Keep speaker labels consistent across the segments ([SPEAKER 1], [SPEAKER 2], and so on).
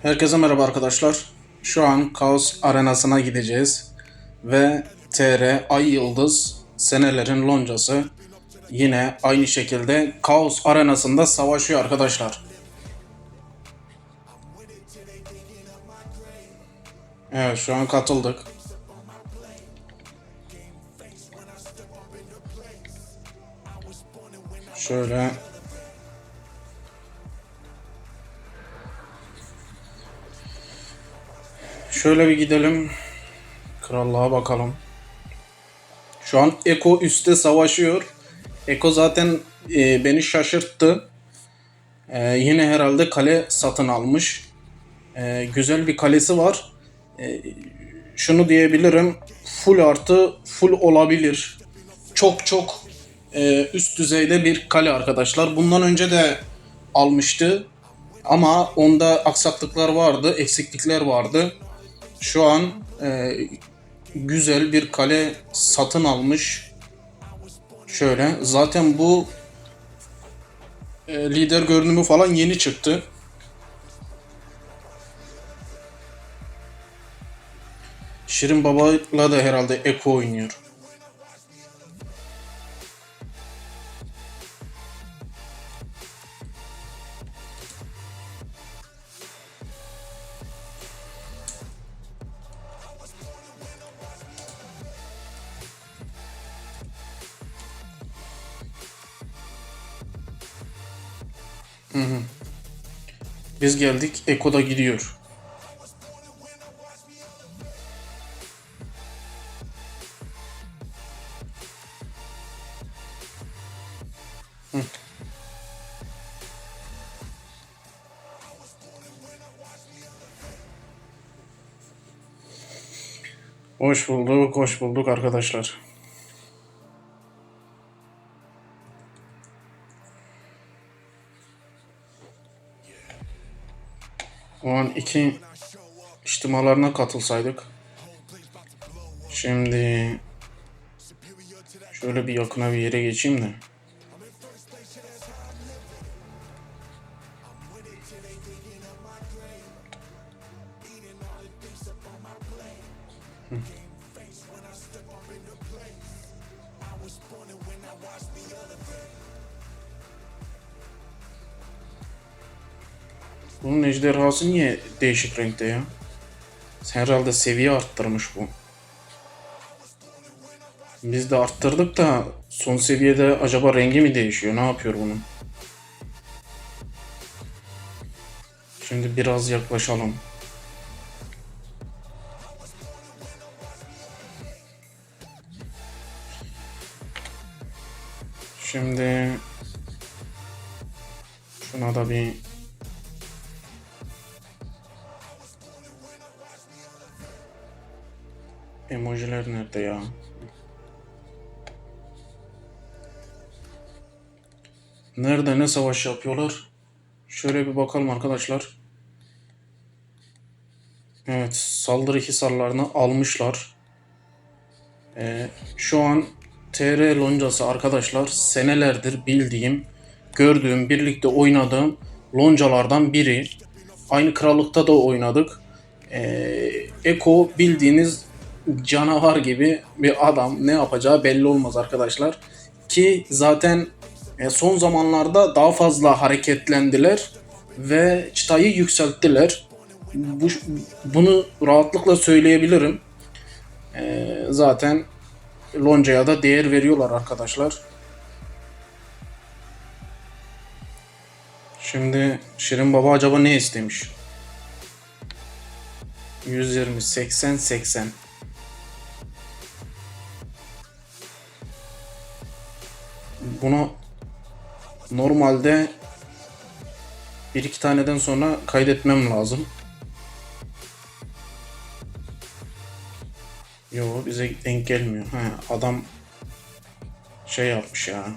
[SPEAKER 1] Herkese merhaba arkadaşlar. Şu an Kaos Arenası'na gideceğiz. Ve TR Ay Yıldız senelerin loncası yine aynı şekilde Kaos Arenası'nda savaşıyor arkadaşlar. Evet, şu an katıldık. Şöyle bir gidelim. Krallığa bakalım. Şu an Eko üstte savaşıyor. Eko zaten beni şaşırttı. Yine herhalde kale satın almış. Güzel bir kalesi var. Şunu diyebilirim. Full artı full olabilir. Çok üst düzeyde bir kale arkadaşlar. Bundan önce de almıştı. Ama onda aksaklıklar vardı, eksiklikler vardı. Şu an güzel bir kale satın almış. Şöyle. Zaten bu lider görünümü falan yeni çıktı. Şirin Baba'yla da herhalde Eko oynuyor. Biz geldik, Eko da gidiyor. Hoş bulduk arkadaşlar. O an iki içtimalarına katılsaydık. Şimdi şöyle bir yakına bir yere geçeyim de. Bunun ejderhası niye değişik renkte ya? Herhalde seviye arttırmış bu. Biz de arttırdık da son seviyede acaba rengi mi değişiyor? Ne yapıyor bunun? Şimdi biraz yaklaşalım. Şimdi şuna da bir emojiler nerede ya? Nerede ne savaş yapıyorlar? Şöyle bir bakalım arkadaşlar. Evet, saldırı hisarlarını almışlar. Şu an TR loncası arkadaşlar senelerdir bildiğim, gördüğüm, birlikte oynadığım loncalardan biri. Aynı krallıkta da oynadık. Eko bildiğiniz canavar gibi bir adam. Ne yapacağı belli olmaz arkadaşlar. Ki zaten son zamanlarda daha fazla hareketlendiler ve çıtayı yükselttiler. Bunu rahatlıkla söyleyebilirim. Zaten loncaya da değer veriyorlar arkadaşlar. Şimdi Şirin Baba acaba ne istemiş? 120, 80, 80. Bunu normalde bir iki taneden sonra kaydetmem lazım. Yo, bize denk gelmiyor. Adam şey yapmış ya.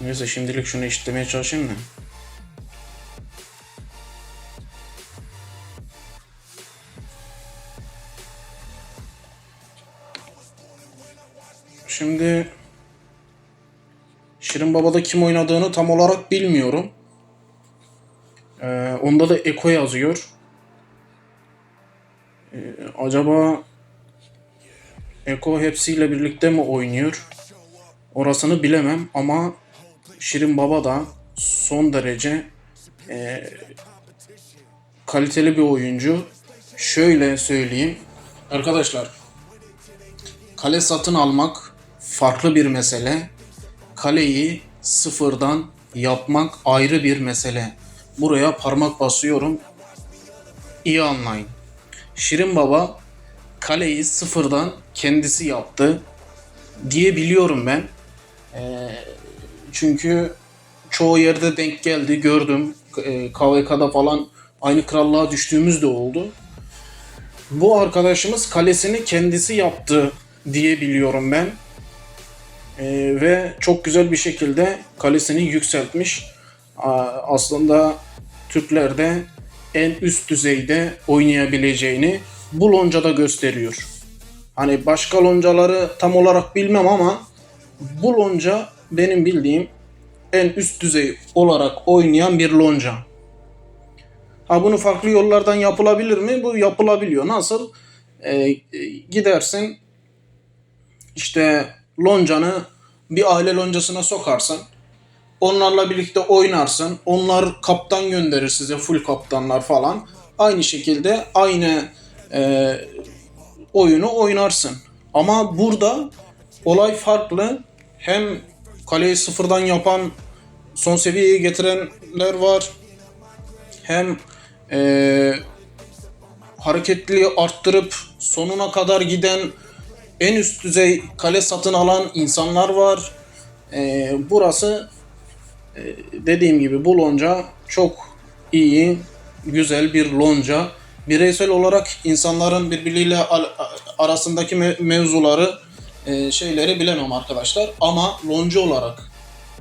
[SPEAKER 1] Neyse, şimdilik şunu işlemeye çalışayım da. Şimdi Şirin Baba'da kim oynadığını tam olarak bilmiyorum. Onda da Eko yazıyor. Acaba Eko hepsiyle birlikte mi oynuyor? Orasını bilemem ama Şirin Baba da son derece kaliteli bir oyuncu. Şöyle söyleyeyim. Arkadaşlar, kale satın almak farklı bir mesele. Kaleyi sıfırdan yapmak ayrı bir mesele. Buraya parmak basıyorum. İyi anlayın. Şirin Baba kaleyi sıfırdan kendisi yaptı diye biliyorum ben. Çünkü çoğu yerde denk geldi, gördüm. KVK'da falan aynı krallığa düştüğümüz de oldu. Bu arkadaşımız kalesini kendisi yaptı diye biliyorum ben. Ve çok güzel bir şekilde kalesini yükseltmiş. Aslında Türklerde en üst düzeyde oynayabileceğini bu loncada gösteriyor. Hani başka loncaları tam olarak bilmem ama bu lonca benim bildiğim en üst düzey olarak oynayan bir lonca. Bunu farklı yollardan yapılabilir mi? Bu yapılabiliyor. Nasıl? Gidersin işte loncanı bir aile loncasına sokarsın. Onlarla birlikte oynarsın. Onlar kaptan gönderir size, full kaptanlar falan. Aynı şekilde aynı oyunu oynarsın. Ama burada olay farklı. Hem kaleyi sıfırdan yapan, son seviyeye getirenler var. Hem hareketliliği arttırıp sonuna kadar giden, en üst düzey kale satın alan insanlar var. Burası dediğim gibi bu lonca çok iyi, güzel bir lonca. Bireysel olarak insanların birbiriyle arasındaki mevzuları, şeyleri bilemem arkadaşlar. Ama lonca olarak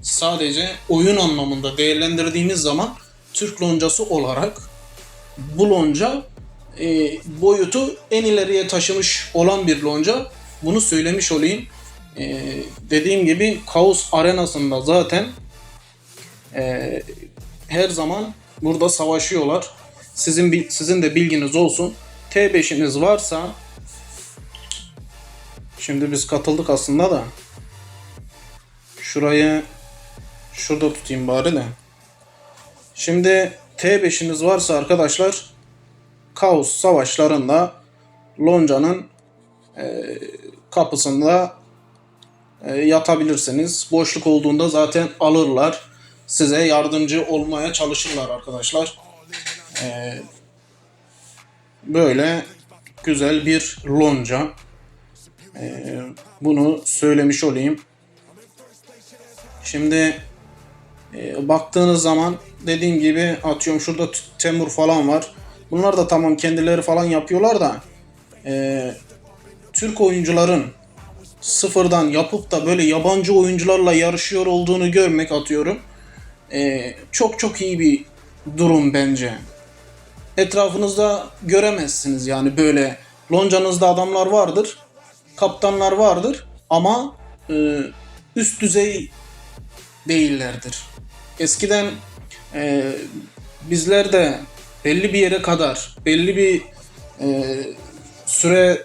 [SPEAKER 1] sadece oyun anlamında değerlendirdiğimiz zaman Türk loncası olarak bu lonca boyutu en ileriye taşımış olan bir lonca. Bunu söylemiş olayım. Dediğim gibi Kaos Arenası'nda zaten her zaman burada savaşıyorlar. Sizin de bilginiz olsun. T5'iniz varsa, şimdi biz katıldık aslında da şurayı şurada tutayım bari de. Şimdi T5'iniz varsa arkadaşlar, Kaos savaşlarında loncanın kapısında yatabilirsiniz. Boşluk olduğunda zaten alırlar. Size yardımcı olmaya çalışırlar arkadaşlar. Böyle güzel bir lonca. Bunu söylemiş olayım. Şimdi baktığınız zaman dediğim gibi, atıyorum şurada Temur falan var. Bunlar da tamam kendileri falan yapıyorlar da Türk oyuncuların sıfırdan yapıp da böyle yabancı oyuncularla yarışıyor olduğunu görmek, atıyorum, çok çok iyi bir durum bence. Etrafınızda göremezsiniz yani, böyle loncanızda adamlar vardır, kaptanlar vardır ama üst düzey değillerdir. Eskiden bizler de belli bir yere kadar, belli bir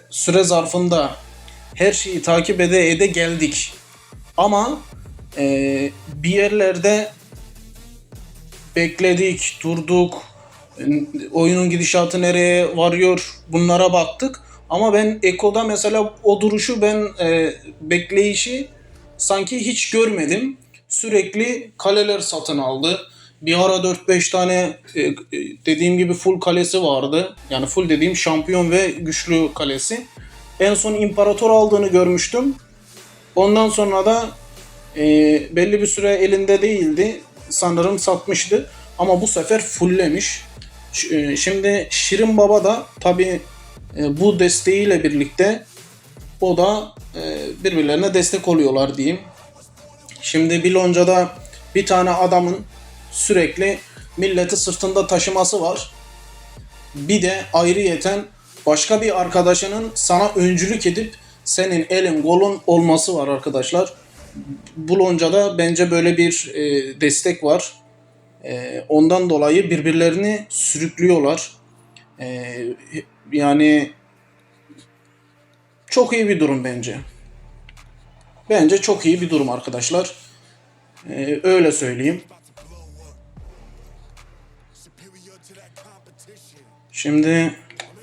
[SPEAKER 1] süre zarfında her şeyi takip ede geldik. Ama bir yerlerde bekledik, durduk, oyunun gidişatı nereye varıyor, bunlara baktık. Ama ben Eko'da mesela o duruşu, ben bekleyişi sanki hiç görmedim. Sürekli kaleler satın aldı. Bir ara 4-5 tane dediğim gibi full kalesi vardı. Yani full dediğim şampiyon ve güçlü kalesi. En son imparator aldığını görmüştüm. Ondan sonra da belli bir süre elinde değildi. Sanırım satmıştı. Ama bu sefer fulllemiş. Şimdi Şirin Baba da tabii bu desteğiyle birlikte o da birbirlerine destek oluyorlar diyeyim. Şimdi bir loncada bir tane adamın sürekli milleti sırtında taşıması var. Bir de ayrıyeten başka bir arkadaşının sana öncülük edip senin elin kolun olması var arkadaşlar. Bu loncada bence böyle bir destek var. Ondan dolayı birbirlerini sürüklüyorlar. Yani çok iyi bir durum bence. Bence çok iyi bir durum arkadaşlar. Öyle söyleyeyim. Şimdi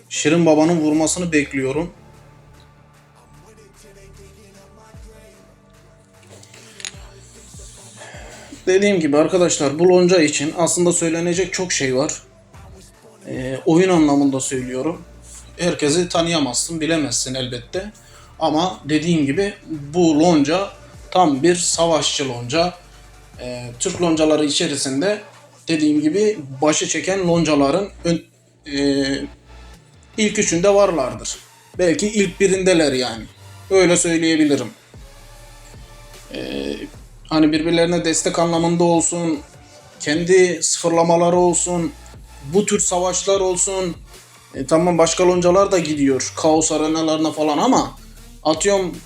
[SPEAKER 1] Şirin Baba'nın vurmasını bekliyorum. Dediğim gibi arkadaşlar, bu lonca için aslında söylenecek çok şey var. Oyun anlamında söylüyorum. Herkesi tanıyamazsın, bilemezsin elbette. Ama dediğim gibi bu lonca tam bir savaşçı lonca. Türk loncaları içerisinde dediğim gibi başı çeken loncaların ilk üçünde varlardır. Belki ilk birindeler yani. Öyle söyleyebilirim. Hani birbirlerine destek anlamında olsun, kendi sıfırlamaları olsun, bu tür savaşlar olsun. Tamam, başka loncalar da gidiyor kaos arenalarına falan ama atıyorum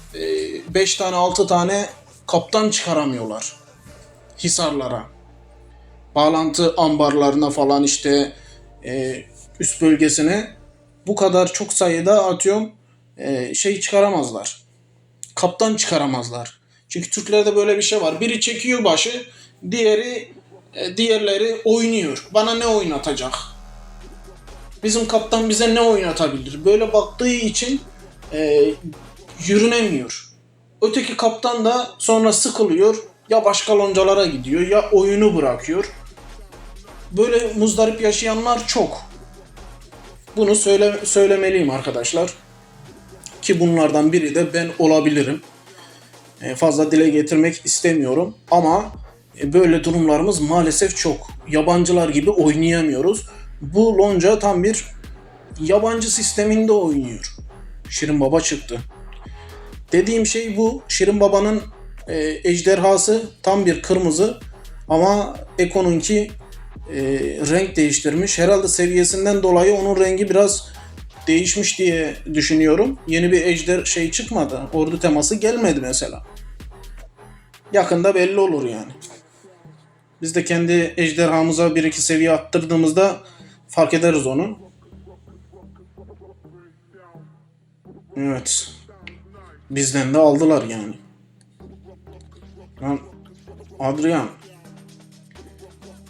[SPEAKER 1] 5 tane 6 tane kaptan çıkaramıyorlar hisarlara. Bağlantı ambarlarına falan işte üst bölgesine bu kadar çok sayıda atıyorum şey çıkaramazlar. Kaptan çıkaramazlar. Çünkü Türklerde böyle bir şey var. Biri çekiyor başı, diğerleri oynuyor. Bana ne oynatacak? Bizim kaptan bize ne oynatabilir? Böyle baktığı için yürünemiyor. Öteki kaptan da sonra sıkılıyor. Ya başka loncalara gidiyor ya oyunu bırakıyor. Böyle muzdarip yaşayanlar çok. Bunu söylemeliyim arkadaşlar. Ki bunlardan biri de ben olabilirim. Fazla dile getirmek istemiyorum ama böyle durumlarımız maalesef çok. Yabancılar gibi oynayamıyoruz. Bu lonca tam bir yabancı sisteminde oynuyor. Şirin Baba çıktı. Dediğim şey bu. Şirin Baba'nın ejderhası tam bir kırmızı ama Eko'nunki renk değiştirmiş. Herhalde seviyesinden dolayı onun rengi biraz değişmiş diye düşünüyorum. Yeni bir ejder şey çıkmadı. Ordu teması gelmedi mesela. Yakında belli olur yani. Biz de kendi ejderhamıza bir iki seviye attırdığımızda fark ederiz onu. Evet. Bizden de aldılar yani. Lan Adrian.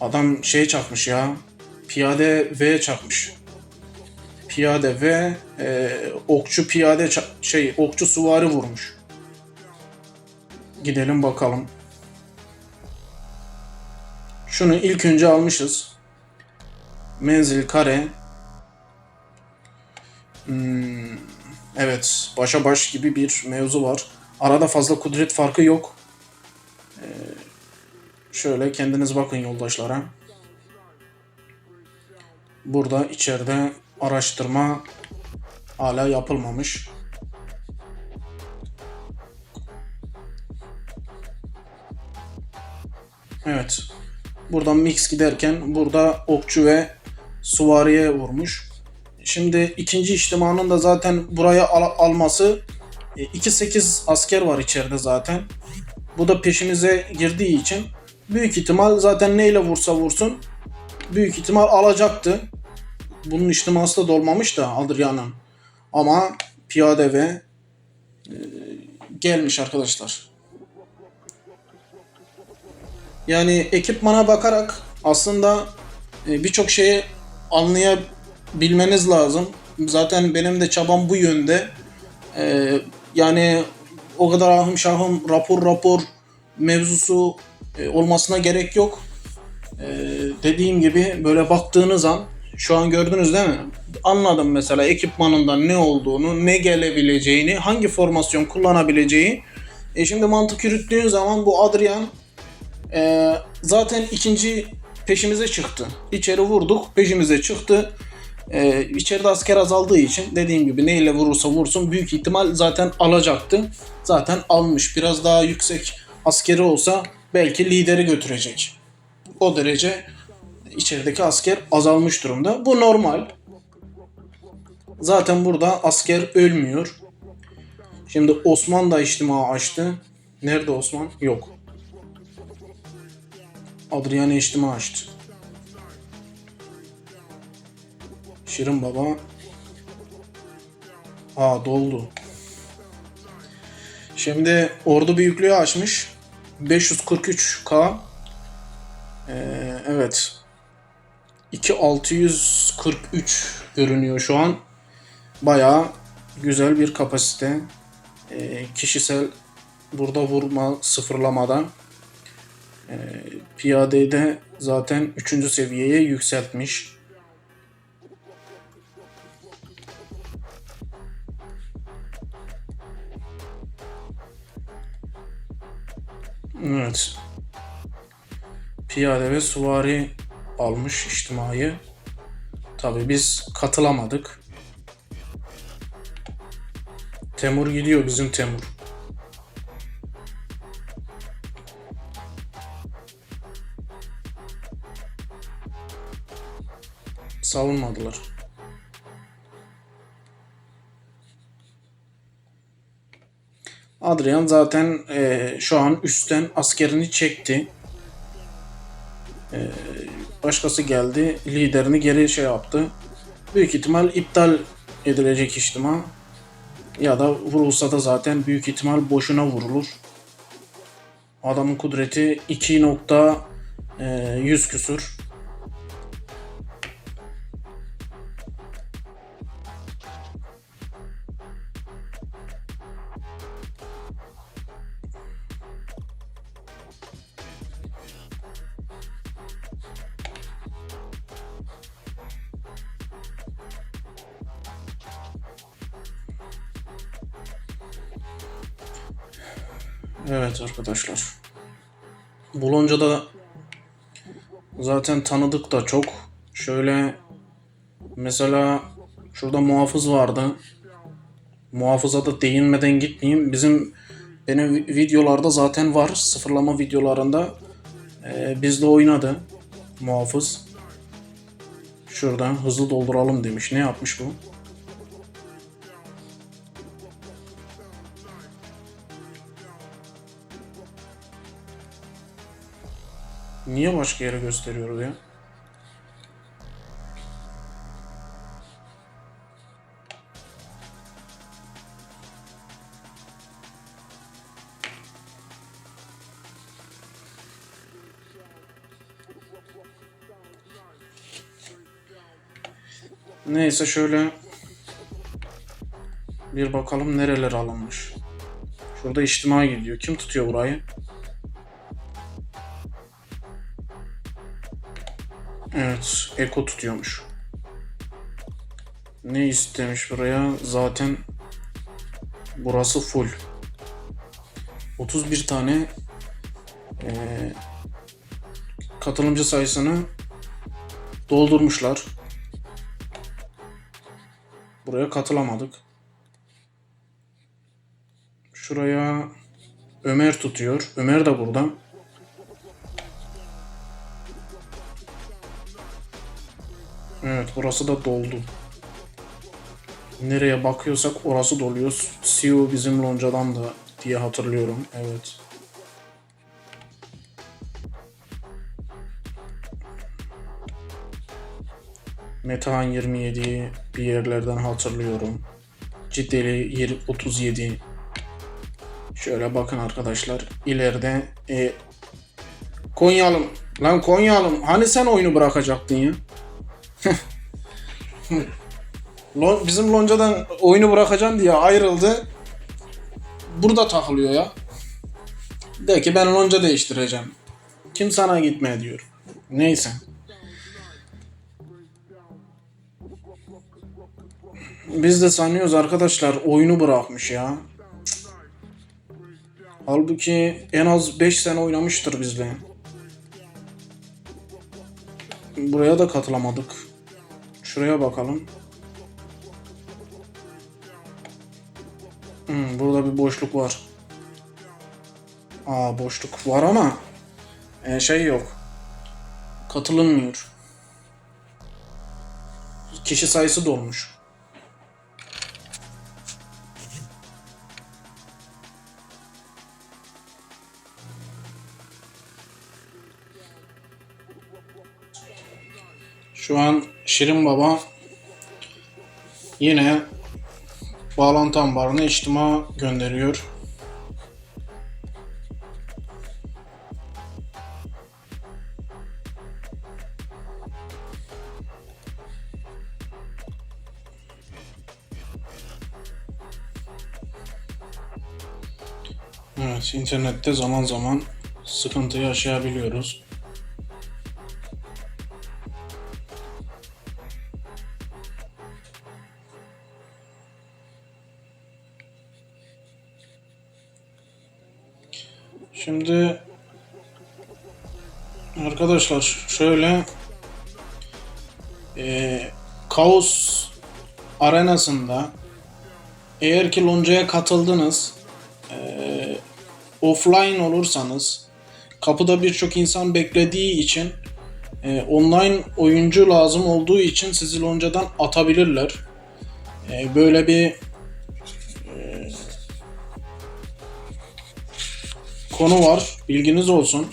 [SPEAKER 1] Adam şey çakmış ya. Piyade V çakmış. Piyade V okçu piyade okçu süvari vurmuş. Gidelim bakalım. Şunu ilk önce almışız. Menzil kare. Evet, başa baş gibi bir mevzu var. Arada fazla kudret farkı yok. Şöyle kendiniz bakın yoldaşlara. Burada içeride araştırma hala yapılmamış. Evet. Buradan mix giderken burada okçu ve süvariye vurmuş. Şimdi ikinci içtimanın da zaten buraya alması 2-8 asker var içeride zaten. Bu da peşimize girdiği için büyük ihtimal zaten neyle vursa vursun büyük ihtimal alacaktı. Bunun içtiması da dolmamış da Adrian'ın. Ama piyade ve gelmiş arkadaşlar. Yani ekipmana bakarak aslında birçok şeyi anlayabilmeniz lazım. Zaten benim de çabam bu yönde. Yani o kadar ahım şahım rapor mevzusu olmasına gerek yok. Dediğim gibi böyle baktığınız an şu an gördünüz değil mi? Anladım mesela ekipmanından ne olduğunu, ne gelebileceğini, hangi formasyon kullanabileceği. Şimdi mantık yürüttüğün zaman bu Adrian zaten ikinci peşimize çıktı. İçeri vurduk, peşimize çıktı. İçeride asker azaldığı için dediğim gibi neyle vurursa vursun büyük ihtimal zaten alacaktı. Zaten almış. Biraz daha yüksek askeri olsa belki lideri götürecek. O derece içerideki asker azalmış durumda. Bu normal. Zaten burada asker ölmüyor. Şimdi Osman da içtima açtı. Nerede Osman? Yok. Adrian içtima açtı. Şirin Baba. Doldu. Şimdi ordu büyüklüğü açmış. 543k. Evet. 2643 görünüyor şu an. Bayağı güzel bir kapasite. Kişisel burada vurma sıfırlamada. Piyadeyi de zaten 3. seviyeye yükseltmiş. Evet. Piyade ve süvari almış içtimai. Tabii biz katılamadık. Temur gidiyor, bizim Temur. Savunmadılar. Adrian zaten şu an üstten askerini çekti. Başkası geldi, liderini geri yaptı. Büyük ihtimal iptal edilecek içtima. Ya da vurulsa da zaten büyük ihtimal boşuna vurulur. Adamın kudreti 2.100 küsur. Evet arkadaşlar. Bolonca'da zaten tanıdık da çok. Şöyle mesela şurada muhafız vardı. Muhafıza da değinmeden gitmeyeyim. Benim videolarda zaten var. Sıfırlama videolarında bizde oynadı muhafız. Şuradan hızlı dolduralım demiş. Ne yapmış bu? Niye başka yere gösteriyoruz ya? Neyse şöyle bir bakalım nereler alınmış. Şurada içtima gidiyor. Kim tutuyor burayı? Evet, Eko tutuyormuş. Ne istemiş buraya? Zaten burası full. 31 tane katılımcı sayısını doldurmuşlar. Buraya katılamadık. Şuraya Ömer tutuyor. Ömer de burada. Evet, burası da doldu. Nereye bakıyorsak orası doluyor. CEO bizim loncadan da diye hatırlıyorum. Evet. Metehan 27'yi bir yerlerden hatırlıyorum. Ciddeli 37. Şöyle bakın arkadaşlar. İleride Konyaalım. Lan Konyaalım. Hani sen oyunu bırakacaktın ya? Bizim loncadan oyunu bırakacaksın diye ayrıldı. Burada takılıyor ya. De ki ben lonca değiştireceğim. Kim sana gitme diyor. Neyse. Biz de sanıyoruz arkadaşlar oyunu bırakmış ya. Halbuki en az 5 sene oynamıştır bizle. Buraya da katılamadık. Şuraya bakalım. Burada bir boşluk var. Boşluk var ama yok. Katılınmıyor. Kişi sayısı dolmuş. Şu an Şirin Baba yine bağlantı ambarına içtima gönderiyor. Evet, internette zaman zaman sıkıntı yaşayabiliyoruz. Şimdi arkadaşlar şöyle Kaos arenasında eğer ki loncaya katıldınız, offline olursanız kapıda birçok insan beklediği için online oyuncu lazım olduğu için sizi loncadan atabilirler. Böyle bir konu var. Bilginiz olsun.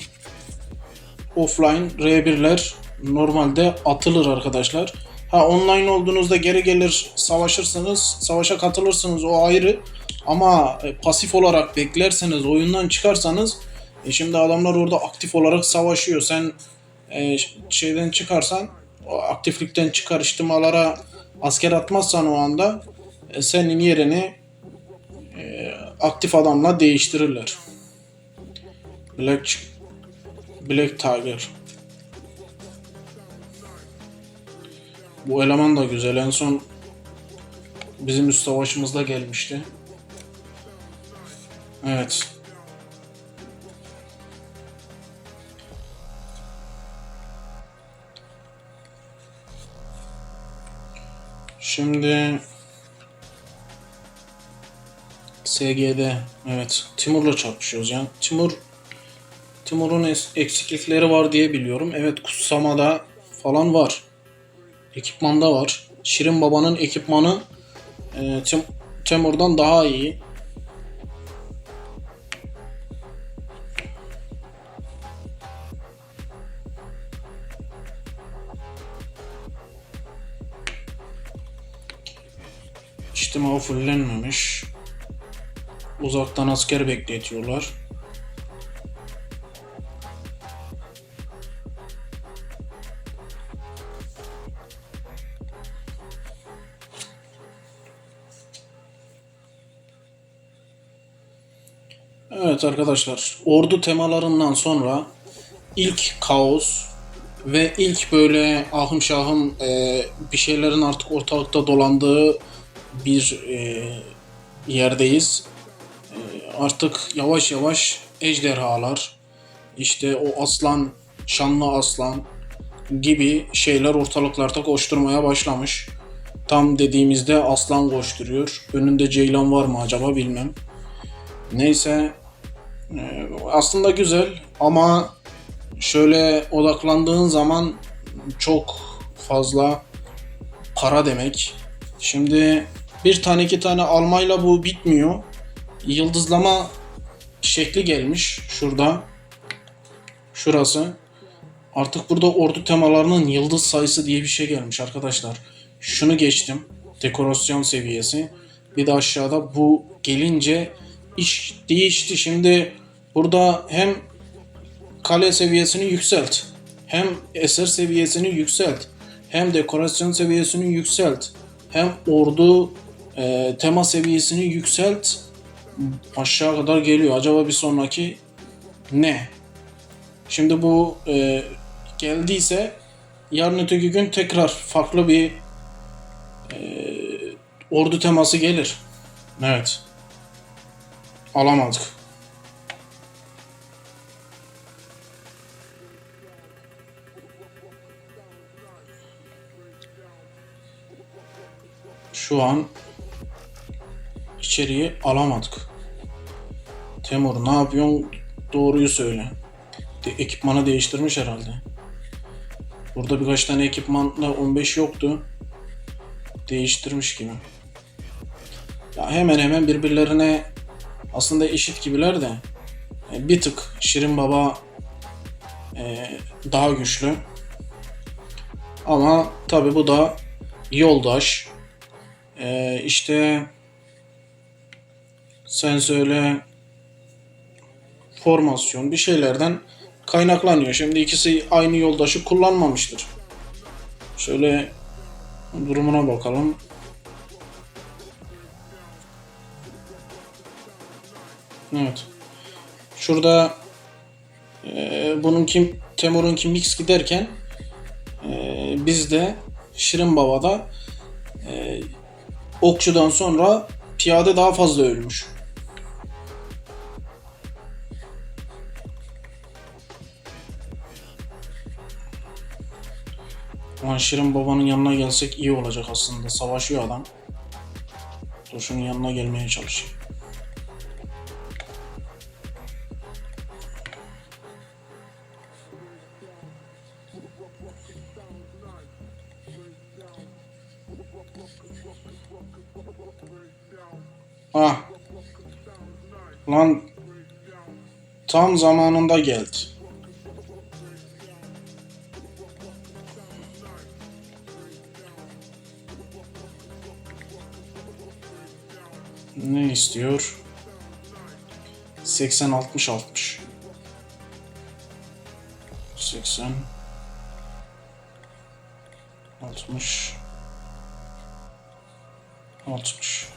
[SPEAKER 1] Offline R1'ler normalde atılır arkadaşlar. Online olduğunuzda geri gelir savaşırsınız, savaşa katılırsınız, o ayrı. Ama pasif olarak beklerseniz, oyundan çıkarsanız şimdi adamlar orada aktif olarak savaşıyor. Sen şeyden çıkarsan, o aktiflikten çıkar, ihtimalara asker atmazsan o anda senin yerini aktif adamla değiştirirler. Black Tiger. Bu eleman da güzel. En son bizim üst savaşımızda gelmişti. Evet. Şimdi SG'de evet Timur'la çarpışıyoruz yani. Timur'un eksiklikleri var diye biliyorum. Evet, kutsamada falan var. Ekipmanda var. Şirin Baba'nın ekipmanı Timur'dan daha iyi. İçtima fullenmemiş. Uzaktan asker bekletiyorlar. Evet arkadaşlar, ordu temalarından sonra ilk kaos ve ilk böyle ahım şahım bir şeylerin artık ortalıkta dolandığı bir yerdeyiz. Artık yavaş yavaş ejderhalar, işte o aslan, şanlı aslan gibi şeyler ortalıklarda koşturmaya başlamış. Tam dediğimizde aslan koşturuyor. Önünde ceylan var mı acaba bilmem. Neyse, aslında güzel ama şöyle odaklandığın zaman çok fazla para demek. Şimdi bir tane iki tane almayla bu bitmiyor. Yıldızlama şekli gelmiş şurada. Şurası. Artık burada ordu temalarının yıldız sayısı diye bir şey gelmiş arkadaşlar. Şunu geçtim. Dekorasyon seviyesi. Bir de aşağıda bu gelince iş değişti. Şimdi burada hem kale seviyesini yükselt, hem eser seviyesini yükselt, hem dekorasyon seviyesini yükselt, hem ordu tema seviyesini yükselt. Aşağı kadar geliyor. Acaba bir sonraki ne? Şimdi bu geldiyse yarın öteki gün tekrar farklı bir ordu teması gelir. Evet. Alamadık. Şu an içeriği alamadık. Temur ne yapıyorsun? Doğruyu söyle. Ekipmanı değiştirmiş herhalde. Burada birkaç tane ekipmanla 15 yoktu. Değiştirmiş gibi. Ya hemen hemen birbirlerine aslında eşit gibiler de bir tık Şirin Baba daha güçlü. Ama tabi bu da yoldaş. İşte sen söyle, formasyon bir şeylerden kaynaklanıyor. Şimdi ikisi aynı yoldaşı kullanmamıştır. Şöyle durumuna bakalım. Evet. Şurada bununki Temur'unki mix giderken bizde Şirin Baba'da okçudan sonra piyade daha fazla ölmüş. Ama Şirin Baba'nın yanına gelsek iyi olacak aslında. Savaşıyor adam. Dur şunun yanına gelmeye çalışayım. Ah. Lan tam zamanında geldi. Ne istiyor? 80 60 60. 80 60 60.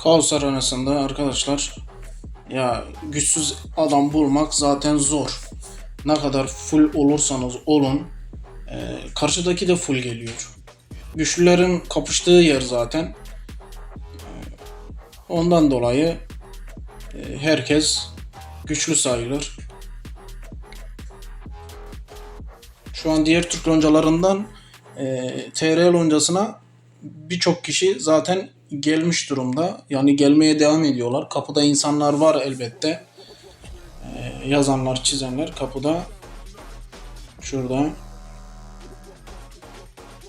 [SPEAKER 1] Kaos arenasında arkadaşlar ya güçsüz adam bulmak zaten zor. Ne kadar full olursanız olun karşıdaki de full geliyor. Güçlülerin kapıştığı yer zaten. Ondan dolayı herkes güçlü sayılır. Şu an diğer Türk loncalarından TR loncasına birçok kişi zaten gelmiş durumda. Yani gelmeye devam ediyorlar. Kapıda insanlar var elbette. Yazanlar, çizenler kapıda. Şurada.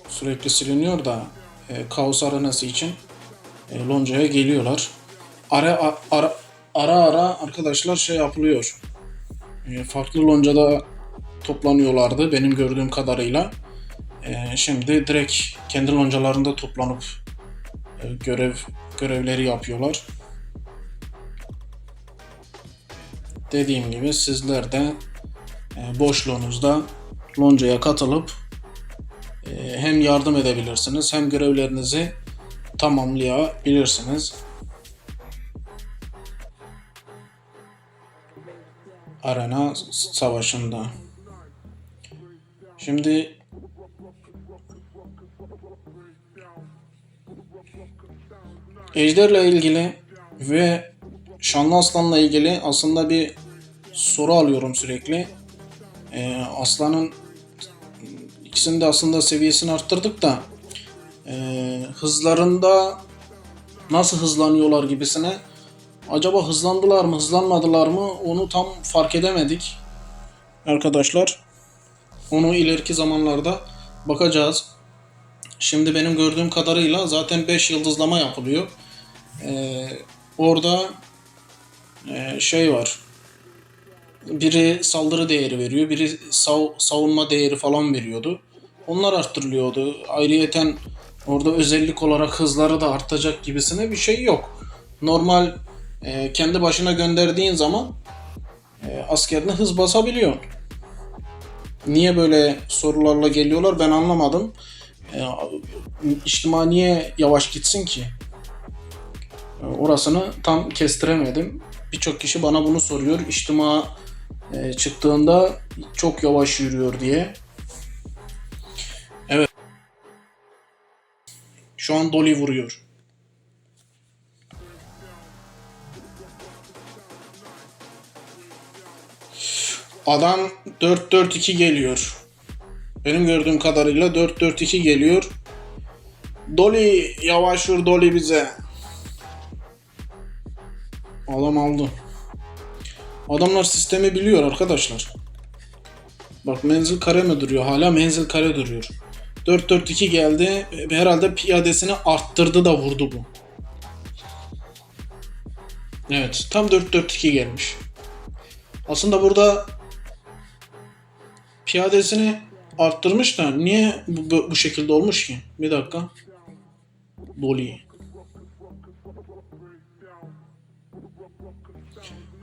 [SPEAKER 1] Sürekli siliniyor da Kaos Arenası için loncaya geliyorlar. Ara ara arkadaşlar şey yapılıyor. Farklı loncada toplanıyorlardı benim gördüğüm kadarıyla. Şimdi direkt kendi loncalarında toplanıp görevleri yapıyorlar. Dediğim gibi sizler de boşluğunuzda loncaya katılıp hem yardım edebilirsiniz hem görevlerinizi tamamlayabilirsiniz. Arena savaşında. Şimdi Ejder'le ilgili ve Şanlı Aslan'la ilgili aslında bir soru alıyorum sürekli. Aslan'ın ikisini de aslında seviyesini arttırdık da hızlarında nasıl hızlanıyorlar gibisine. Acaba hızlandılar mı, hızlanmadılar mı onu tam fark edemedik. Arkadaşlar onu ileriki zamanlarda bakacağız. Şimdi benim gördüğüm kadarıyla zaten 5 yıldızlama yapılıyor. Orada şey var. Biri saldırı değeri veriyor, biri savunma değeri falan veriyordu. Onlar arttırılıyordu. Ayrıyeten orada özellik olarak hızları da artacak gibisine bir şey yok. Normal kendi başına gönderdiğin zaman askerine hız basabiliyor. Niye böyle sorularla geliyorlar ben anlamadım. İçtima niye yavaş gitsin ki? Orasını tam kestiremedim. Birçok kişi bana bunu soruyor. İçtima çıktığında çok yavaş yürüyor diye. Evet. Şu an Dolly vuruyor. Adam 4-4-2 geliyor. Benim gördüğüm kadarıyla 4-4-2 geliyor. Dolly yavaş vur Dolly bize. Adam aldı. Adamlar sistemi biliyor arkadaşlar. Bak menzil kare mi duruyor? Hala menzil kare duruyor. 4-4-2 geldi. Herhalde piyadesini arttırdı da vurdu bu. Evet, tam 4-4-2 gelmiş. Aslında burada piyadesini arttırmış da niye bu şekilde olmuş ki? Bir dakika. Dolly.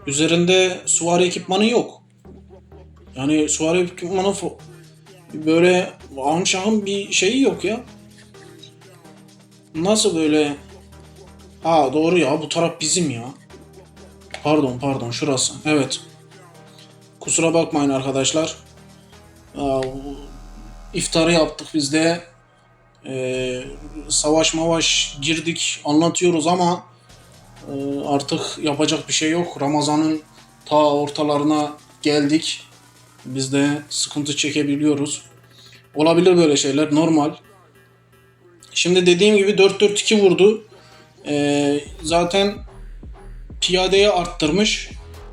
[SPEAKER 1] Üzerinde süvari ekipmanı yok. Yani süvari ekipmanı böyle ahım şahım bir şeyi yok ya. Nasıl böyle? Ha doğru ya, bu taraf bizim ya. Pardon şurası. Evet. Kusura bakmayın arkadaşlar. İftarı yaptık biz de. Savaş mavaş girdik anlatıyoruz ama artık yapacak bir şey yok. Ramazan'ın ta ortalarına geldik. Biz de sıkıntı çekebiliyoruz. Olabilir böyle şeyler, normal. Şimdi dediğim gibi 4-4-2 vurdu. Zaten piyadeye arttırmış.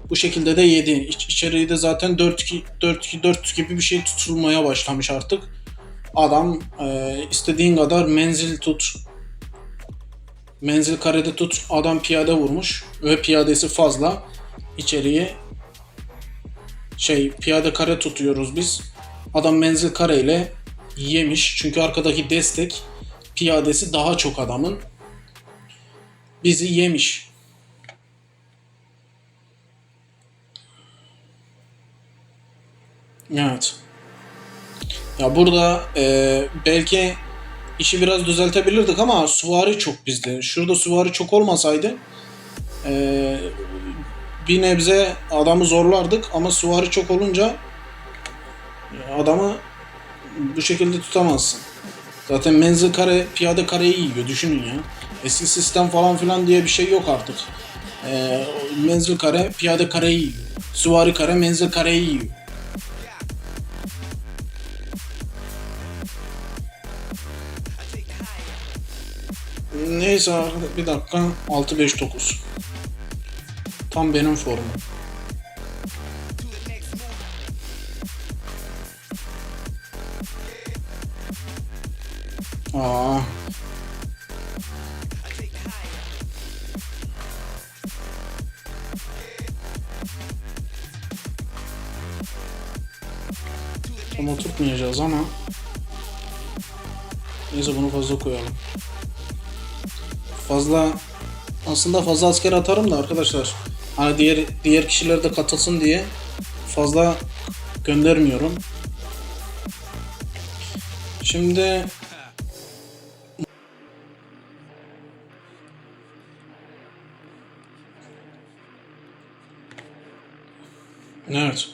[SPEAKER 1] Bu şekilde de yedi. İçeriği de zaten 4-2-4 gibi bir şey tutulmaya başlamış artık. Adam istediğin kadar menzil tut. Menzil karede tut. Adam piyade vurmuş. Ve piyadesi fazla. İçeriye piyade kare tutuyoruz biz. Adam menzil kareyle yemiş. Çünkü arkadaki destek piyadesi daha çok adamın. Bizi yemiş. Evet. Ya burada belki işi biraz düzeltebilirdik ama süvari çok bizde. Şurada süvari çok olmasaydı bir nebze adamı zorlardık ama süvari çok olunca adamı bu şekilde tutamazsın. Zaten menzil kare piyade kareyi yiyor, düşünün ya. Eski sistem falan filan diye bir şey yok artık. Menzil kare piyade kareyi yiyor. Süvari kare menzil kareyi yiyor. Neyse bir dakika, 6-5-9. Tam benim formum. Aa. Tam oturtmayacağız ama neyse bunu fazla koyalım. Aslında fazla asker atarım da arkadaşlar. Hani diğer kişiler de katılsın diye fazla göndermiyorum. Şimdi evet.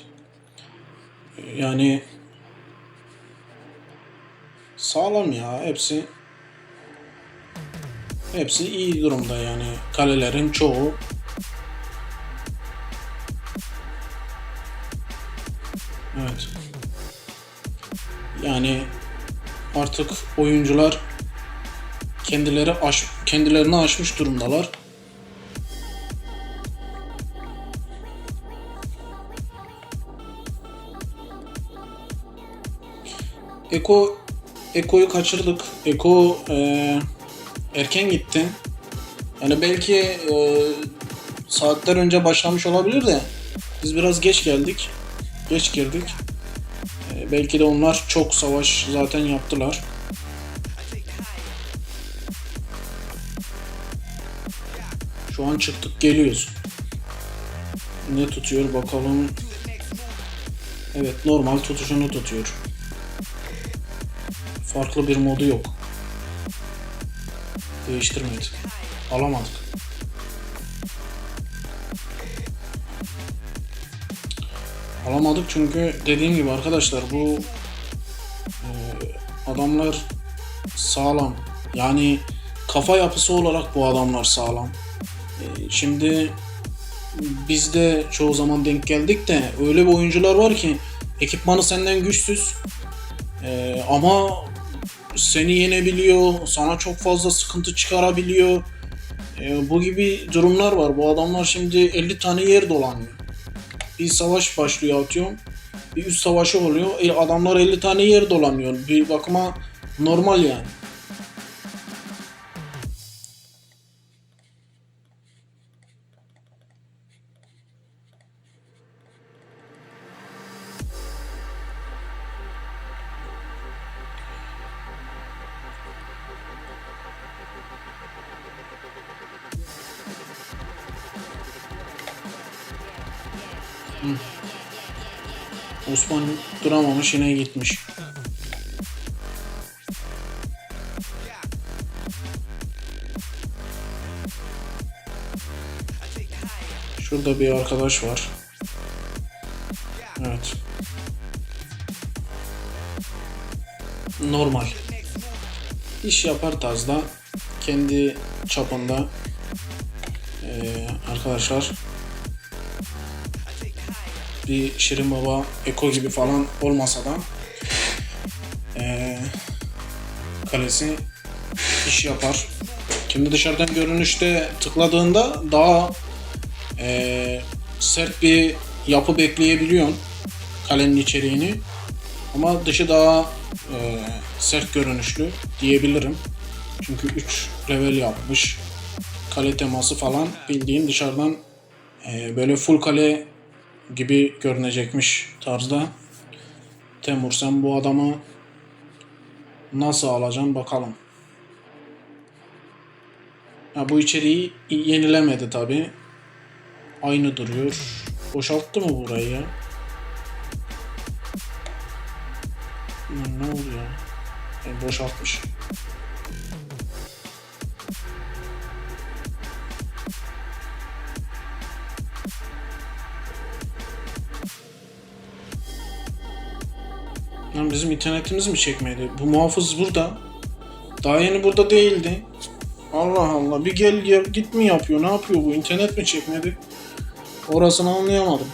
[SPEAKER 1] Yani sağlam ya, hepsi iyi durumda yani, kalelerin çoğu. Evet. Yani artık oyuncular kendilerini aşmış durumdalar. Eko'yu kaçırdık. Eko erken gitti. Yani belki saatler önce başlamış olabilir de biz biraz geç geldik. Geç girdik. Belki de onlar çok savaş zaten yaptılar. Şu an çıktık geliyoruz. Ne tutuyor bakalım. Evet, normal tutuşunu tutuyor. Farklı bir modu yok. Değiştirmedik. Alamadık. Alamadık çünkü dediğim gibi arkadaşlar bu adamlar sağlam. Yani kafa yapısı olarak bu adamlar sağlam. Şimdi biz de çoğu zaman denk geldik de öyle bir oyuncular var ki ekipmanı senden güçsüz ama seni yenebiliyor, sana çok fazla sıkıntı çıkarabiliyor. Bu gibi durumlar var. Bu adamlar şimdi 50 tane yer dolanıyor. Bir savaş başlıyor atıyorum. bir üst savaşı oluyor. Adamlar 50 tane yer dolanıyor. Bir bakıma normal yani. Osman duramamış, yine gitmiş. Şurada bir arkadaş var. Evet. Normal. İş yapar tarzda. Kendi çapında. Arkadaşlar. Bir Şirin Baba, Eko gibi falan olmasa da kalesi iş yapar. Şimdi dışarıdan görünüşte tıkladığında daha sert bir yapı bekleyebiliyorsun kalenin içeriğini, ama dışı daha sert görünüşlü diyebilirim. Çünkü 3 level yapmış. Kale teması falan bildiğin dışarıdan böyle full kale gibi görünecekmiş tarzda. Temur, sen bu adamı nasıl alacaksın bakalım. Ha, bu içeriği yenilemedi tabi. Aynı duruyor. Boşalttı mı burayı ya? Ne oluyor? Boşaltmış. Lan bizim internetimiz mi çekmedi? Bu muhafız burada. Daha yeni burada değildi. Allah Allah, bir gel git mi yapıyor? Ne yapıyor bu? İnternet mi çekmedi? Orasını anlayamadım.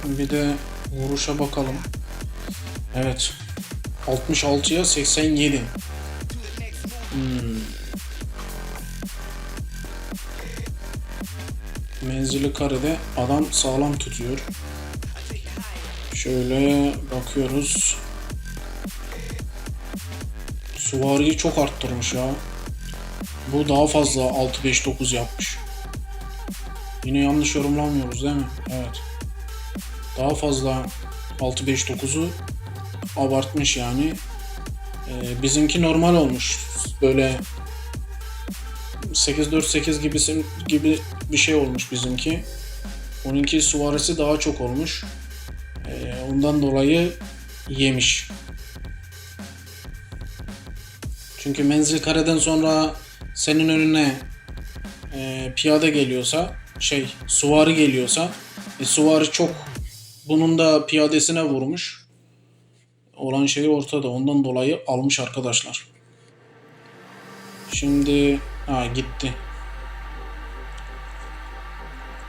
[SPEAKER 1] Bir de vuruşa bakalım. Evet. 66'ya 87. Menzili karede adam sağlam tutuyor. Şöyle bakıyoruz. Süvariyi çok arttırmış ya. Bu daha fazla 6-5-9 yapmış. Yine yanlış yorumlamıyoruz değil mi? Evet. Daha fazla 6-5-9'u abartmış yani. Bizimki normal olmuş. Böyle 8-4-8 gibi bir şey olmuş bizimki. Onunki süvarisi daha çok olmuş. Ondan dolayı yemiş. Çünkü menzil kareden sonra senin önüne piyade geliyorsa, süvari geliyorsa, süvari çok bunun da piyadesine vurmuş. Olan şey ortada. Ondan dolayı almış arkadaşlar. Şimdi gitti.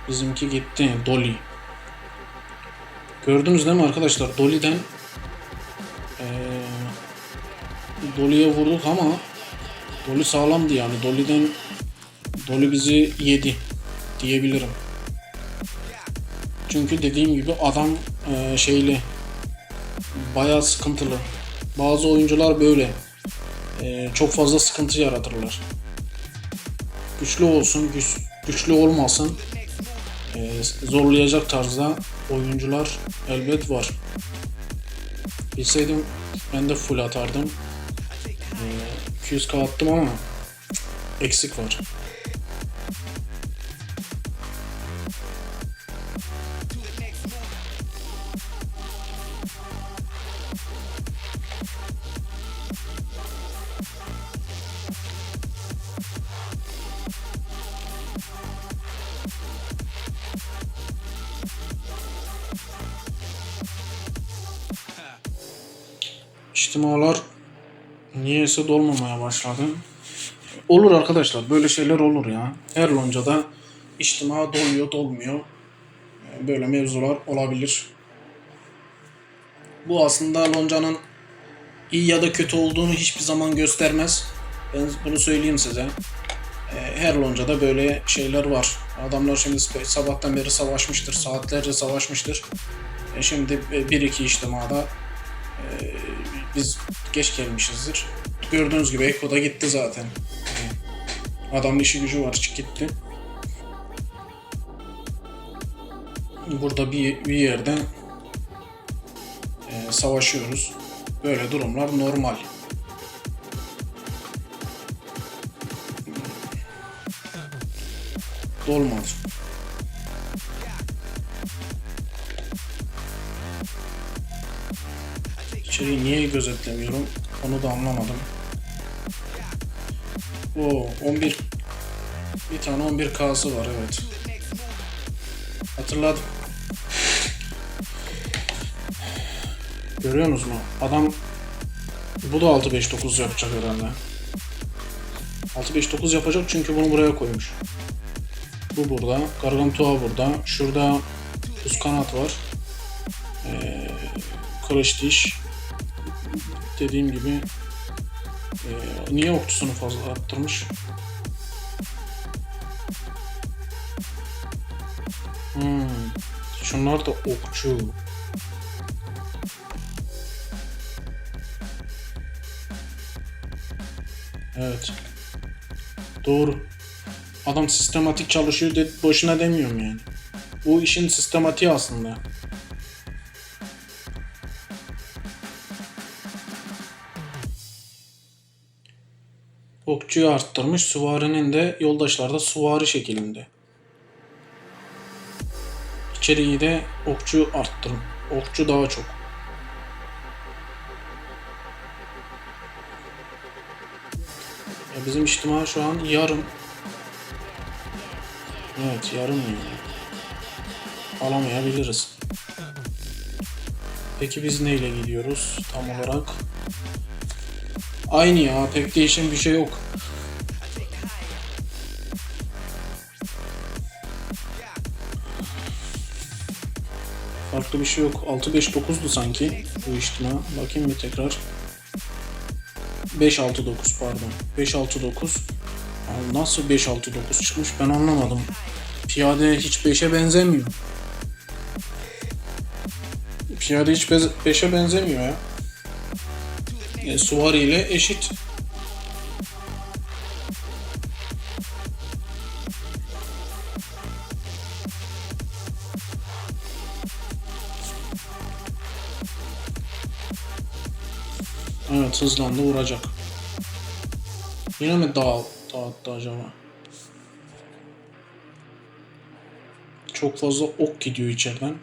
[SPEAKER 1] Bizimki gitti. Dolly. Gördünüz değil mi arkadaşlar? Dolly'den Dolly'ye vurduk ama Dolly sağlamdı yani. Dolly bizi yedi diyebilirim. Çünkü dediğim gibi adam bayağı sıkıntılı. Bazı oyuncular böyle çok fazla sıkıntı yaratırlar. Güçlü olsun, güçlü olmasın, zorlayacak tarzda oyuncular elbet var. Bilseydim ben de full atardım. 200k attım ama eksik var. İçtimalar niyeyse dolmamaya başladı. Olur arkadaşlar, böyle şeyler olur ya. Her loncada içtima doluyor, dolmuyor. Böyle mevzular olabilir. Bu aslında loncanın iyi ya da kötü olduğunu hiçbir zaman göstermez. Ben bunu söyleyeyim size. Her loncada böyle şeyler var. Adamlar şimdi sabahtan beri savaşmıştır, saatlerce savaşmıştır. Şimdi bir iki içtimada biz geç gelmişizdir. Gördüğünüz gibi Ekko da gitti zaten. Adamın işi gücü var, çık gitti. Burada bir yerde savaşıyoruz. Böyle durumlar normal. Dolmadı. İçeriği niye gözetlemiyorum onu da anlamadım. O 11 bir tane 11K'sı var, evet. Hatırladım. Görüyorsunuz mu? Adam bu da 659 yapacak herhalde. 659 yapacak çünkü bunu buraya koymuş. Bu burada. Gargantua burada. Şurada buz kanat var. Kılıç diş. Dediğim gibi niye okçusunu fazla arttırmış? Şunlar da okçu. Evet. Doğru. Adam sistematik çalışıyor boşuna demiyorum yani. Bu işin sistematiği aslında. Okçuyu arttırmış. Süvarinin de yoldaşlarda süvari şeklinde. İçeriği de okçu arttırmış. Okçu daha çok. Ya bizim içtima şu an yarım. Evet, yarım yani. Alamayabiliriz. Peki biz neyle gidiyoruz tam olarak? Aynı ya, pek değişen bir şey yok. Farklı bir şey yok. 659'du sanki bu içtima. Bakayım bir tekrar. 569 pardon. 569. Nasıl 569 çıkmış ben anlamadım. Piyade hiç 5'e benzemiyor. Piyade hiç 5'e benzemiyor ya. Suvari ile eşit. Evet, hızlandı, vuracak. Yine mi dağıttı acaba? Çok fazla ok gidiyor içeriden.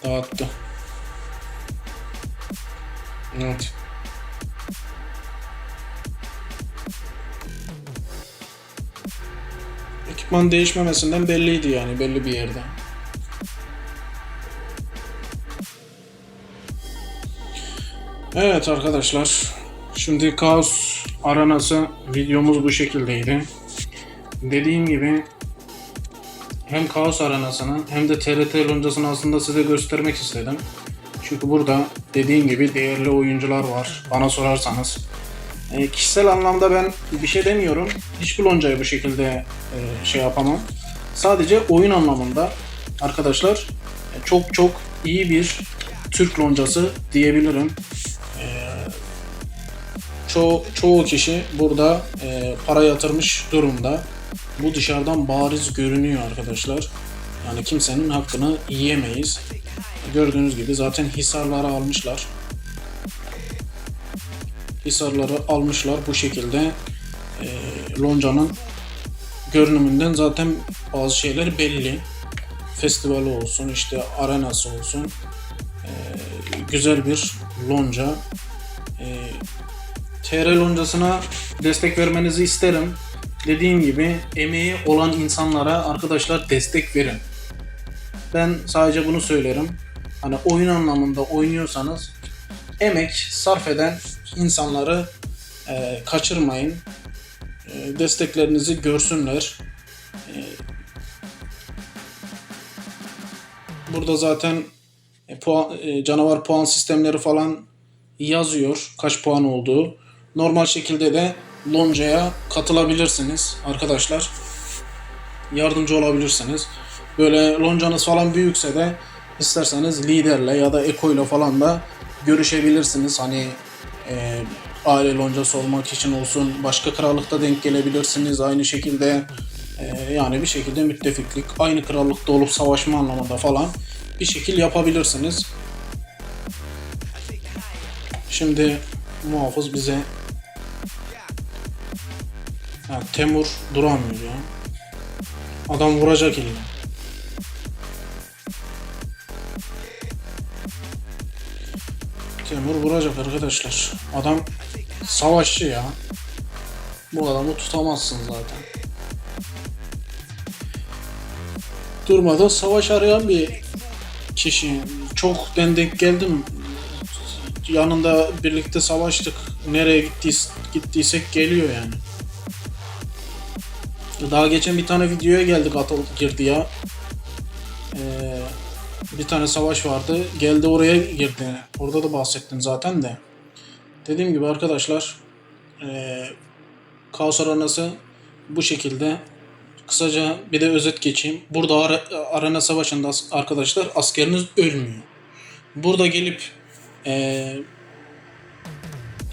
[SPEAKER 1] Dağıttı. Evet. Ekipman değişmemesinden belliydi yani, belli bir yerde. Evet arkadaşlar. Şimdi Kaos Arenası videomuz bu şekildeydi. Dediğim gibi hem Kaos Arenası'nı hem de TRT loncasını aslında size göstermek istedim. Çünkü burada dediğim gibi değerli oyuncular var bana sorarsanız. Kişisel anlamda ben bir şey demiyorum. Hiçbir loncayı bu şekilde şey yapamam. Sadece oyun anlamında arkadaşlar çok çok iyi bir Türk loncası diyebilirim. Çoğu kişi burada para yatırmış durumda. Bu dışarıdan bariz görünüyor arkadaşlar. Yani kimsenin hakkını yiyemeyiz. Gördüğünüz gibi zaten hisarları almışlar. Hisarları almışlar bu şekilde. Lonca'nın görünümünden zaten bazı şeyler belli. Festivali olsun, işte arenası olsun. Güzel bir lonca. TR loncasına destek vermenizi isterim. Dediğim gibi emeği olan insanlara arkadaşlar destek verin. Ben sadece bunu söylerim. Hani oyun anlamında oynuyorsanız emek sarf eden insanları Kaçırmayın. Desteklerinizi görsünler. Burada zaten canavar puan sistemleri falan yazıyor. Kaç puan olduğu. Normal şekilde de loncaya katılabilirsiniz arkadaşlar. Yardımcı olabilirsiniz. Böyle loncanız falan büyükse de isterseniz liderle ya da ekoyla falan da görüşebilirsiniz. Hani aile loncası olmak için olsun, başka krallıkta denk gelebilirsiniz. Aynı şekilde yani bir şekilde müttefiklik, aynı krallıkta olup savaşma anlamında falan bir şekil yapabilirsiniz. Şimdi muhafız bize Temur duramıyor ya. Adam vuracak illa. Temur vuracak arkadaşlar. Adam savaşçı ya. Bu adamı tutamazsın zaten. Durmadan savaş arayan bir kişi. Çok denk geldim. Yanında birlikte savaştık. Nereye gittiysek geliyor yani. Daha geçen bir tane videoya geldik, girdi ya. Bir tane savaş vardı. Geldi oraya girdi. Orada da bahsettim zaten de. Dediğim gibi arkadaşlar, Kaos Arenası bu şekilde. Kısaca bir de özet geçeyim. Burada arena savaşında arkadaşlar askeriniz ölmüyor. Burada gelip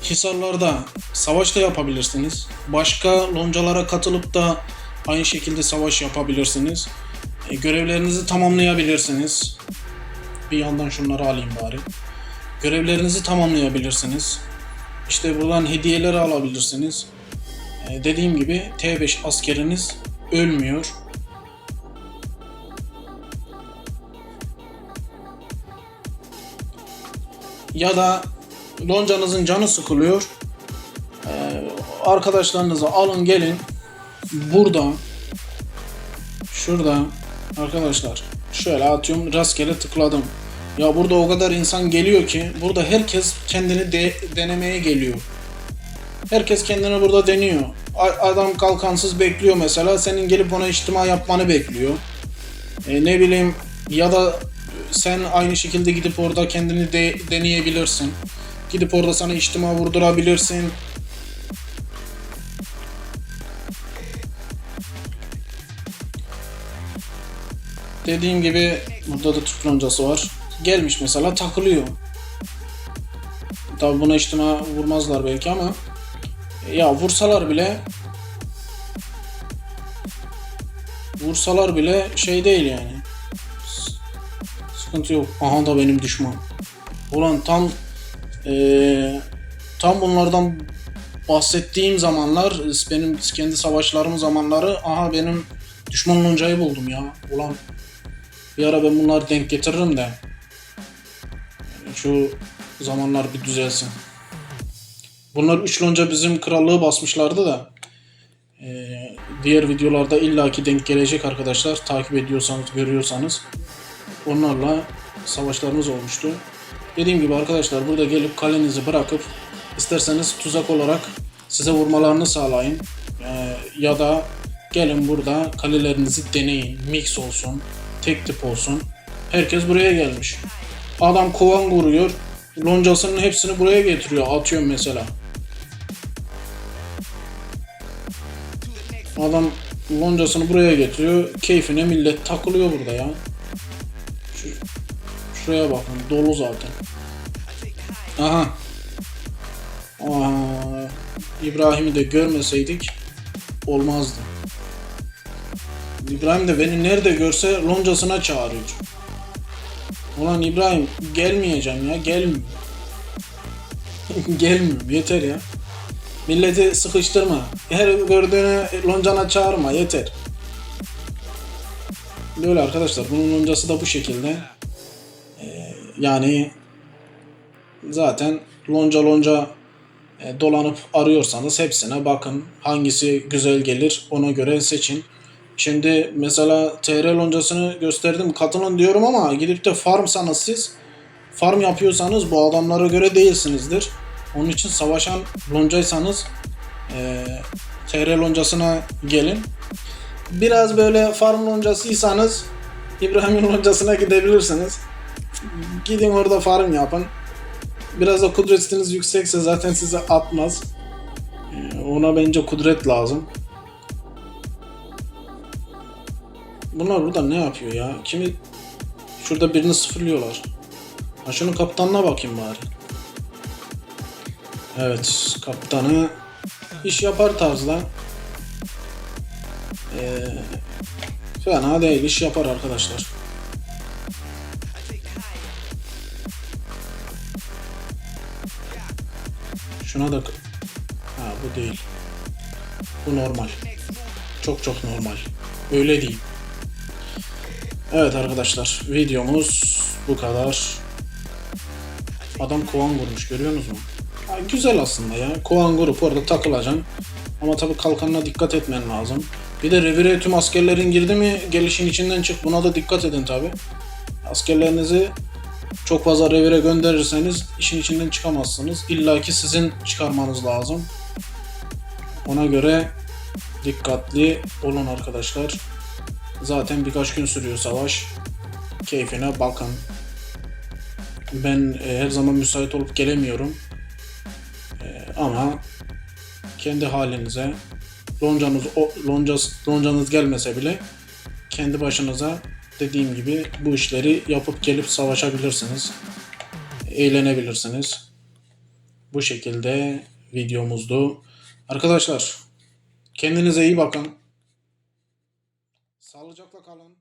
[SPEAKER 1] hisarlarda savaş da yapabilirsiniz. Başka loncalara katılıp da aynı şekilde savaş yapabilirsiniz. Görevlerinizi tamamlayabilirsiniz. Bir yandan şunları alayım bari. Görevlerinizi tamamlayabilirsiniz. İşte buradan hediyeleri alabilirsiniz. Dediğim gibi T5 askeriniz ölmüyor. Ya da loncanızın canı sıkılıyor. Arkadaşlarınızı alın gelin. Burada şurada arkadaşlar şöyle atıyorum, rastgele tıkladım. Ya burada o kadar insan geliyor ki burada herkes kendini denemeye geliyor. Herkes kendini burada deniyor. Adam kalkansız bekliyor mesela. Senin gelip ona içtima yapmanı bekliyor. Ne bileyim, ya da sen aynı şekilde gidip orada kendini deneyebilirsin. Gidip orada sana içtima vurdurabilirsin. Dediğim gibi burada da Türk loncası var. Gelmiş mesela takılıyor. Tabi buna içtima vurmazlar belki ama ya vursalar bile şey değil yani. Sıkıntı yok. Aha da benim düşman. Ulan tam bunlardan bahsettiğim zamanlar, benim kendi savaşlarım zamanları, aha benim düşman loncayı buldum ya. Ulan bir ara ben bunları denk getiririm de şu zamanlar bir düzelsin. Bunlar 3 lonca bizim krallığı basmışlardı da diğer videolarda illaki denk gelecek arkadaşlar. Takip ediyorsanız, görüyorsanız. Onlarla savaşlarımız olmuştu. Dediğim gibi arkadaşlar, burada gelip kalenizi bırakıp isterseniz tuzak olarak size vurmalarını sağlayın. Ya da gelin burada kalelerinizi deneyin. Mix olsun, tek tip olsun. Herkes buraya gelmiş. Adam kovan vuruyor. Loncasının hepsini buraya getiriyor. Atıyorum mesela. Adam loncasını buraya getiriyor. Keyfine millet takılıyor burada ya. Şuraya bakın. Dolu zaten. Aha. İbrahim'i de görmeseydik olmazdı. İbrahim de beni nerede görse loncasına çağırıyor. Ulan İbrahim, gelmeyeceğim ya. Gelmiyor. Gelmiyorum. Yeter ya. Milleti sıkıştırma. Her gördüğünü loncana çağırma. Yeter. Böyle arkadaşlar. Bunun loncası da bu şekilde. Yani zaten lonca dolanıp arıyorsanız hepsine bakın. Hangisi güzel gelir ona göre seçin. Şimdi mesela TR loncasını gösterdim. Katılın diyorum ama gidip de farm yapıyorsanız bu adamlara göre değilsinizdir. Onun için savaşan loncaysanız TR loncasına gelin. Biraz böyle farm loncasıysanız İbrahim'in loncasına gidebilirsiniz. Gidin orada farm yapın. Biraz da kudretiniz yüksekse zaten size atmaz. Ona bence kudret lazım. Bunlar burada ne yapıyor ya? Kimi şurada birini sıfırlıyorlar. Ha, şunun kaptanına bakayım bari. Evet, kaptanı iş yapar tarzda. Fena değil, iş yapar arkadaşlar. Şuna da... Ha, bu değil. Bu normal. Çok çok normal. Öyle değil. Evet arkadaşlar, videomuz bu kadar. Adam kovan vurmuş, görüyorsunuz mu? Ha, güzel aslında ya. Kovan vurup orada takılacaksın. Ama tabii kalkanına dikkat etmen lazım. Bir de revire tüm askerlerin girdi mi gelişin içinden çık. Buna da dikkat edin tabii. Askerlerinizi çok fazla revire gönderirseniz işin içinden çıkamazsınız. İlla ki sizin çıkarmanız lazım. Ona göre dikkatli olun arkadaşlar. Zaten birkaç gün sürüyor savaş. Keyfine bakın. Ben her zaman müsait olup gelemiyorum. Ama kendi halinize loncanız gelmese bile kendi başınıza dediğim gibi bu işleri yapıp gelip savaşabilirsiniz. Eğlenebilirsiniz. Bu şekilde videomuzdu. Arkadaşlar kendinize iyi bakın. Sağlıcakla kalın.